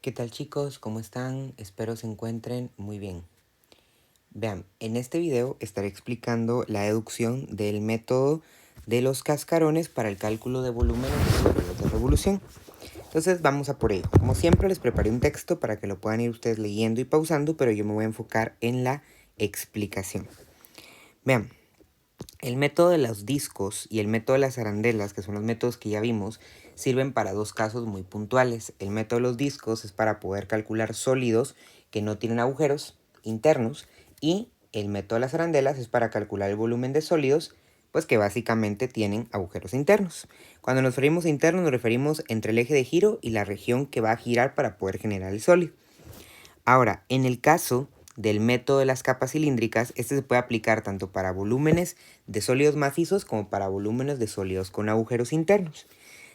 ¿Qué tal chicos? ¿Cómo están? Espero se encuentren muy bien. Vean, en este video estaré explicando la deducción del método de los cascarones para el cálculo de volúmenes de sólidos de revolución. Entonces vamos a por ello. Como siempre les preparé un texto para que lo puedan ir ustedes leyendo y pausando, pero yo me voy a enfocar en la explicación. Vean, el método de los discos y el método de las arandelas, que son los métodos que ya vimos, sirven para dos casos muy puntuales. El método de los discos es para poder calcular sólidos que no tienen agujeros internos y el método de las arandelas es para calcular el volumen de sólidos pues que básicamente tienen agujeros internos. Cuando nos referimos a internos nos referimos entre el eje de giro y la región que va a girar para poder generar el sólido. Ahora, en el caso del método de las capas cilíndricas, este se puede aplicar tanto para volúmenes de sólidos macizos como para volúmenes de sólidos con agujeros internos.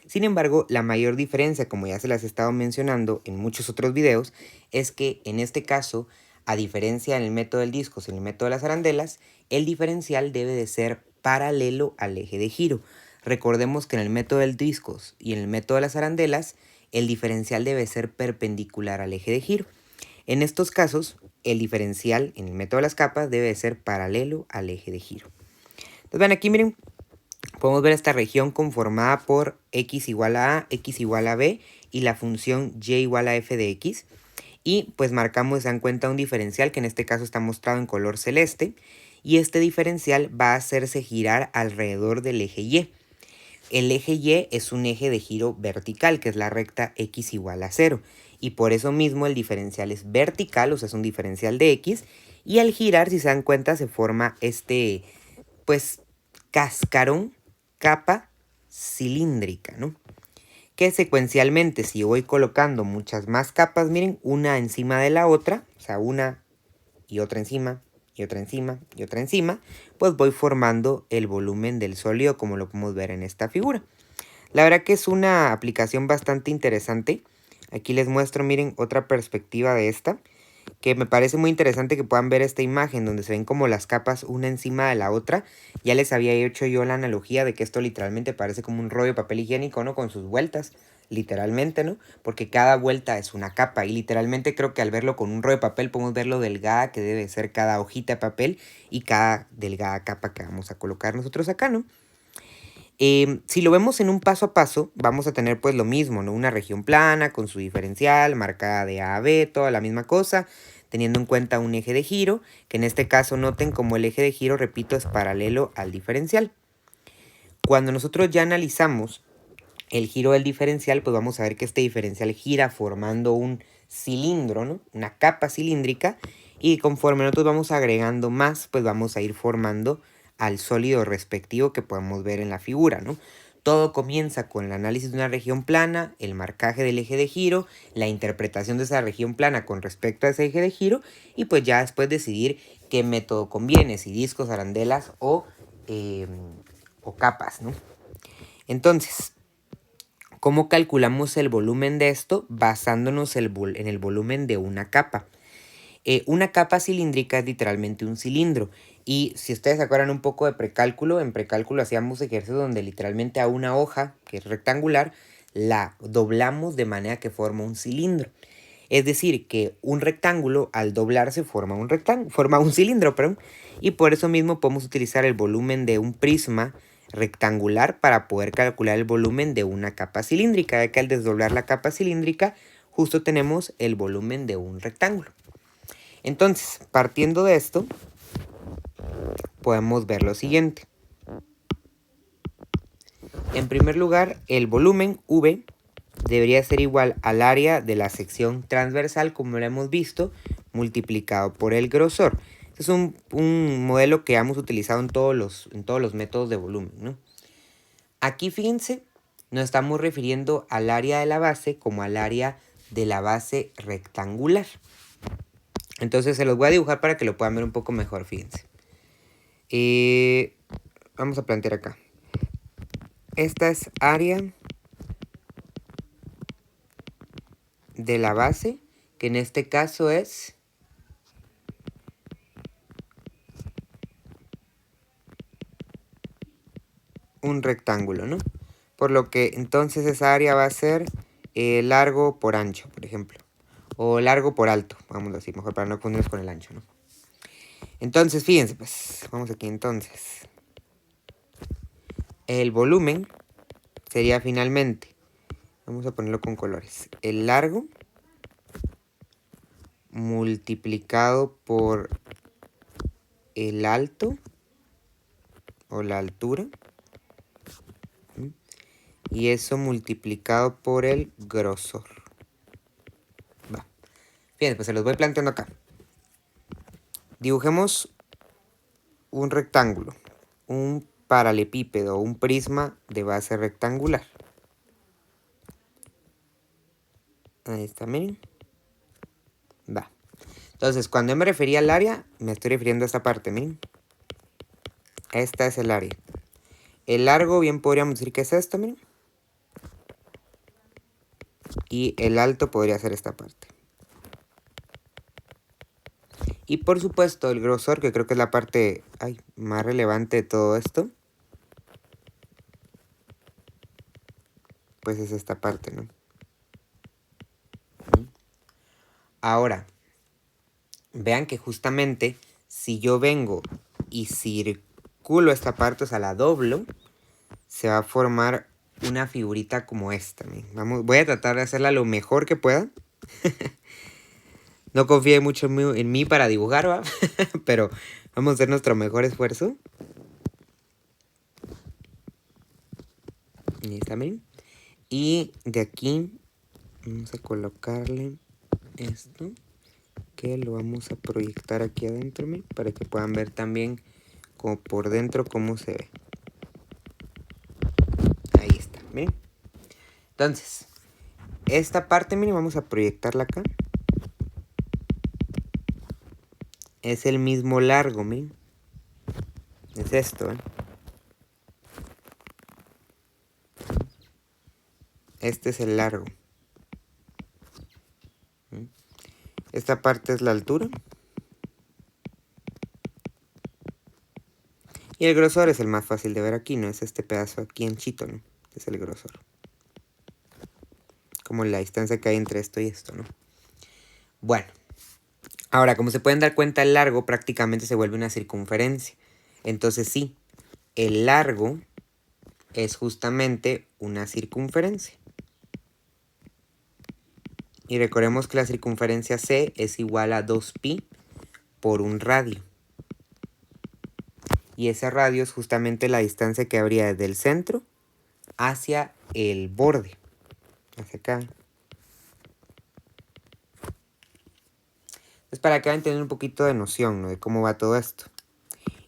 Sin embargo, la mayor diferencia, como ya se las he estado mencionando en muchos otros videos, es que en este caso, a diferencia en el método del disco y en el método de las arandelas, el diferencial debe de ser paralelo al eje de giro. Recordemos que en el método del discos y en el método de las arandelas, el diferencial debe ser perpendicular al eje de giro. En estos casos, el diferencial en el método de las capas debe de ser paralelo al eje de giro. Entonces, vean aquí, miren, podemos ver esta región conformada por x igual a a, x igual a b y la función y igual a f de x. Y pues marcamos, se dan cuenta, un diferencial que en este caso está mostrado en color celeste. Y este diferencial va a hacerse girar alrededor del eje y. El eje y es un eje de giro vertical, que es la recta x igual a 0. Y por eso mismo el diferencial es vertical, o sea, es un diferencial de x. Y al girar, si se dan cuenta, se forma este, pues, cascarón, capa cilíndrica, ¿no? Que secuencialmente, si voy colocando muchas más capas, miren, una encima de la otra, o sea, una y otra encima, y otra encima, y otra encima, pues voy formando el volumen del sólido como lo podemos ver en esta figura. La verdad que es una aplicación bastante interesante. Aquí les muestro, miren, otra perspectiva de esta, que me parece muy interesante que puedan ver esta imagen donde se ven como las capas una encima de la otra. Ya les había hecho yo la analogía de que esto literalmente parece como un rollo de papel higiénico, ¿no? Con sus vueltas, literalmente, ¿no? Porque cada vuelta es una capa y literalmente creo que al verlo con un rollo de papel podemos ver lo delgada que debe ser cada hojita de papel y cada delgada capa que vamos a colocar nosotros acá, ¿no? Si lo vemos en un paso a paso, vamos a tener pues lo mismo, ¿no? Una región plana con su diferencial, marcada de A a B, toda la misma cosa, teniendo en cuenta un eje de giro, que en este caso noten como el eje de giro, repito, es paralelo al diferencial. Cuando nosotros ya analizamos el giro del diferencial, pues vamos a ver que este diferencial gira formando un cilindro, ¿no? Una capa cilíndrica, y conforme nosotros vamos agregando más, pues vamos a ir formando al sólido respectivo que podemos ver en la figura, ¿no? Todo comienza con el análisis de una región plana, el marcaje del eje de giro, la interpretación de esa región plana con respecto a ese eje de giro, y pues ya después decidir qué método conviene, si discos, arandelas o capas, ¿no? Entonces, ¿cómo calculamos el volumen de esto? Basándonos en el volumen de una capa. Una capa cilíndrica es literalmente un cilindro. Y si ustedes se acuerdan un poco de precálculo, en precálculo hacíamos ejercicios donde literalmente a una hoja, que es rectangular, la doblamos de manera que forma un cilindro. Es decir, que un rectángulo al doblarse forma un cilindro, perdón. Y por eso mismo podemos utilizar el volumen de un prisma rectangular para poder calcular el volumen de una capa cilíndrica, ya que al desdoblar la capa cilíndrica justo tenemos el volumen de un rectángulo. Entonces, partiendo de esto, podemos ver lo siguiente. En primer lugar, el volumen V debería ser igual al área de la sección transversal, como lo hemos visto, multiplicado por el grosor. Este es un modelo que hemos utilizado en todos los métodos de volumen, ¿no? Aquí, fíjense, nos estamos refiriendo al área de la base como al área de la base rectangular. Entonces se los voy a dibujar para que lo puedan ver un poco mejor, fíjense. Vamos a plantear acá. Esta es área de la base, que en este caso es un rectángulo, ¿no? Por lo que entonces esa área va a ser largo por ancho, por ejemplo. O largo por alto, vamos a decir, mejor para no confundirnos con el ancho, ¿no? Entonces, fíjense, pues, vamos aquí entonces. El volumen sería finalmente, vamos a ponerlo con colores, el largo multiplicado por el alto o la altura, y eso multiplicado por el grosor. Va. Fíjense, pues se los voy planteando acá. Dibujemos un rectángulo, un paralelepípedo, un prisma de base rectangular. Ahí está, miren. Va. Entonces, cuando yo me refería al área, me estoy refiriendo a esta parte, miren. Esta es el área. El largo, bien podríamos decir que es esto, miren. Y el alto podría ser esta parte. Y por supuesto, el grosor, que creo que es la parte más relevante de todo esto, pues es esta parte, ¿no? Ahora, vean que justamente si yo vengo y circulo esta parte, o sea, la doblo, se va a formar una figurita como esta. Voy a tratar de hacerla lo mejor que pueda. No confíe mucho en mí para dibujar, ¿va? Pero vamos a hacer nuestro mejor esfuerzo. Ahí está, miren. Y de aquí vamos a colocarle esto, que lo vamos a proyectar aquí adentro, miren, para que puedan ver también como por dentro cómo se ve. Ahí está, miren. Entonces, esta parte, miren, vamos a proyectarla acá. Es el mismo largo, miren. Es esto, ¿eh? Este es el largo. Esta parte es la altura. Y el grosor es el más fácil de ver aquí, ¿no? Es este pedazo aquí anchito, ¿no? Es el grosor. Como la distancia que hay entre esto y esto, ¿no? Bueno. Ahora, como se pueden dar cuenta, el largo prácticamente se vuelve una circunferencia. Entonces sí, el largo es justamente una circunferencia. Y recordemos que la circunferencia C es igual a 2pi por un radio. Y ese radio es justamente la distancia que habría desde el centro hacia el borde. Hacia acá. Es para que vayan teniendo un poquito de noción, ¿no? De cómo va todo esto.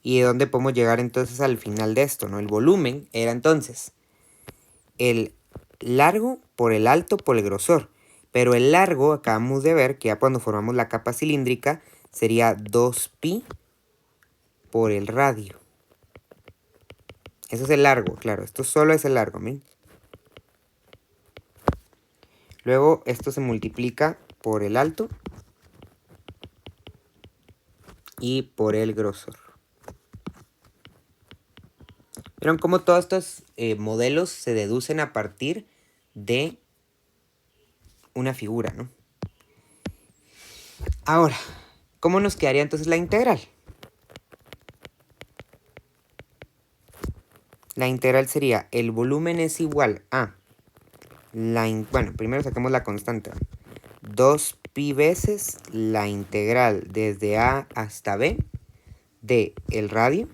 Y de dónde podemos llegar entonces al final de esto, ¿no? El volumen era entonces el largo por el alto por el grosor. Pero el largo, acabamos de ver que ya cuando formamos la capa cilíndrica, sería 2pi por el radio. Eso es el largo, claro. Esto solo es el largo, ¿miren? Luego esto se multiplica por el alto y por el grosor. ¿Vieron cómo todos estos modelos se deducen a partir de una figura, ¿no? Ahora, ¿cómo nos quedaría entonces la integral? La integral sería, el volumen es igual a, bueno, primero saquemos la constante, 2pi veces la integral desde A hasta B de el radio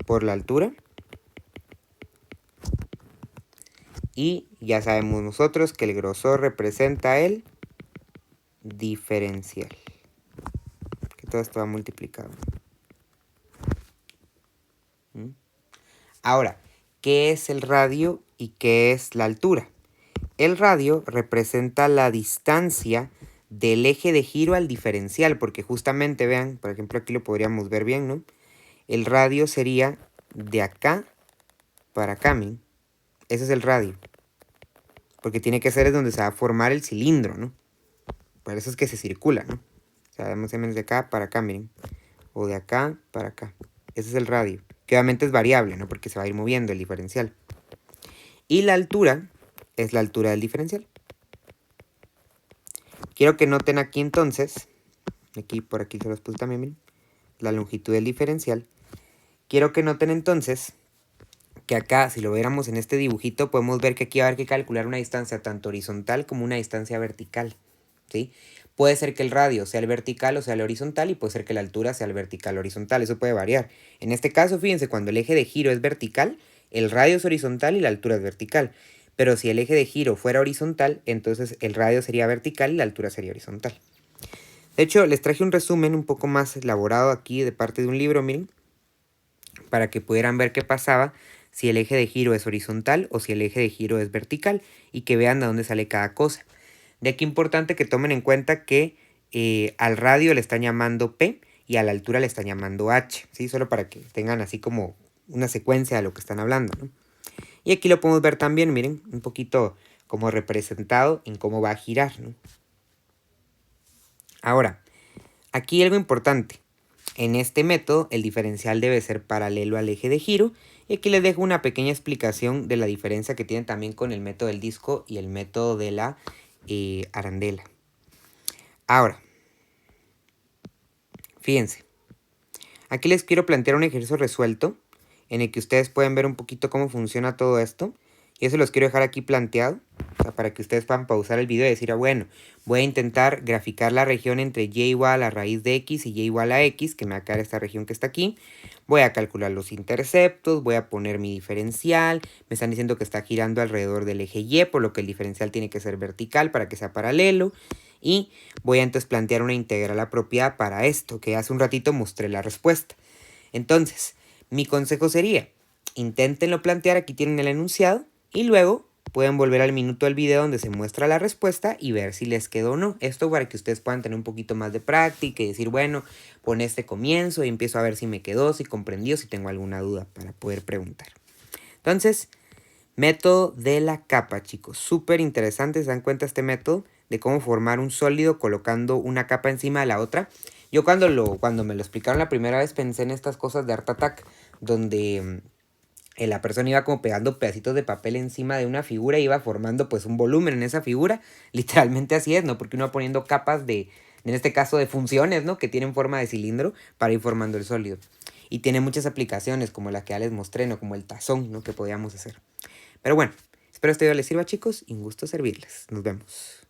por la altura. Y ya sabemos nosotros que el grosor representa el diferencial. Que todo esto va multiplicado. Ahora, ¿qué es el radio y qué es la altura? El radio representa la distancia del eje de giro al diferencial, porque justamente, vean, por ejemplo, aquí lo podríamos ver bien, ¿no? El radio sería de acá para acá, ¿ven? Ese es el radio. Porque tiene que ser donde se va a formar el cilindro, ¿no? Por eso es que se circula, ¿no? O sea, vemos de acá para acá, miren. O de acá para acá. Ese es el radio. Que obviamente es variable, ¿no? Porque se va a ir moviendo el diferencial. Y la altura es la altura del diferencial. Quiero que noten aquí entonces, por aquí se los puse también, miren, la longitud del diferencial. Quiero que noten entonces que acá, si lo viéramos en este dibujito, podemos ver que aquí va a haber que calcular una distancia tanto horizontal como una distancia vertical, ¿sí? Puede ser que el radio sea el vertical o sea el horizontal, y puede ser que la altura sea el vertical o horizontal, eso puede variar. En este caso, fíjense, cuando el eje de giro es vertical, el radio es horizontal y la altura es vertical. Pero si el eje de giro fuera horizontal, entonces el radio sería vertical y la altura sería horizontal. De hecho, les traje un resumen un poco más elaborado aquí de parte de un libro, miren, para que pudieran ver qué pasaba si el eje de giro es horizontal o si el eje de giro es vertical, y que vean de dónde sale cada cosa. De aquí importante que tomen en cuenta que al radio le están llamando P y a la altura le están llamando H, ¿sí? Solo para que tengan así como una secuencia de lo que están hablando, ¿no? Y aquí lo podemos ver también, miren, un poquito como representado en cómo va a girar, ¿no? Ahora, aquí algo importante. En este método, el diferencial debe ser paralelo al eje de giro. Y aquí les dejo una pequeña explicación de la diferencia que tienen también con el método del disco y el método de la arandela. Ahora, fíjense. Aquí les quiero plantear un ejercicio resuelto en el que ustedes pueden ver un poquito cómo funciona todo esto. Y eso los quiero dejar aquí planteado, o sea, para que ustedes puedan pausar el video y decir, bueno, voy a intentar graficar la región entre y igual a raíz de x y igual a x, que me va a quedar esta región que está aquí. Voy a calcular los interceptos, voy a poner mi diferencial. Me están diciendo que está girando alrededor del eje y, por lo que el diferencial tiene que ser vertical para que sea paralelo. Y voy a entonces plantear una integral apropiada para esto, que hace un ratito mostré la respuesta. Entonces, mi consejo sería, inténtenlo plantear, aquí tienen el enunciado, y luego pueden volver al minuto del video donde se muestra la respuesta y ver si les quedó o no. Esto para que ustedes puedan tener un poquito más de práctica y decir, bueno, pon este comienzo y empiezo a ver si me quedó, si comprendió, si tengo alguna duda para poder preguntar. Entonces, método de la capa, chicos. Súper interesante, ¿se dan cuenta este método de cómo formar un sólido colocando una capa encima de la otra? Yo cuando me lo explicaron la primera vez pensé en estas cosas de Art Attack, donde la persona iba como pegando pedacitos de papel encima de una figura y iba formando pues un volumen en esa figura. Literalmente así es, ¿no? Porque uno va poniendo capas en este caso de funciones, ¿no? Que tienen forma de cilindro para ir formando el sólido. Y tiene muchas aplicaciones como la que ya les mostré, ¿no? Como el tazón, ¿no? Que podíamos hacer. Pero bueno, espero este video les sirva, chicos, y un gusto servirles. Nos vemos.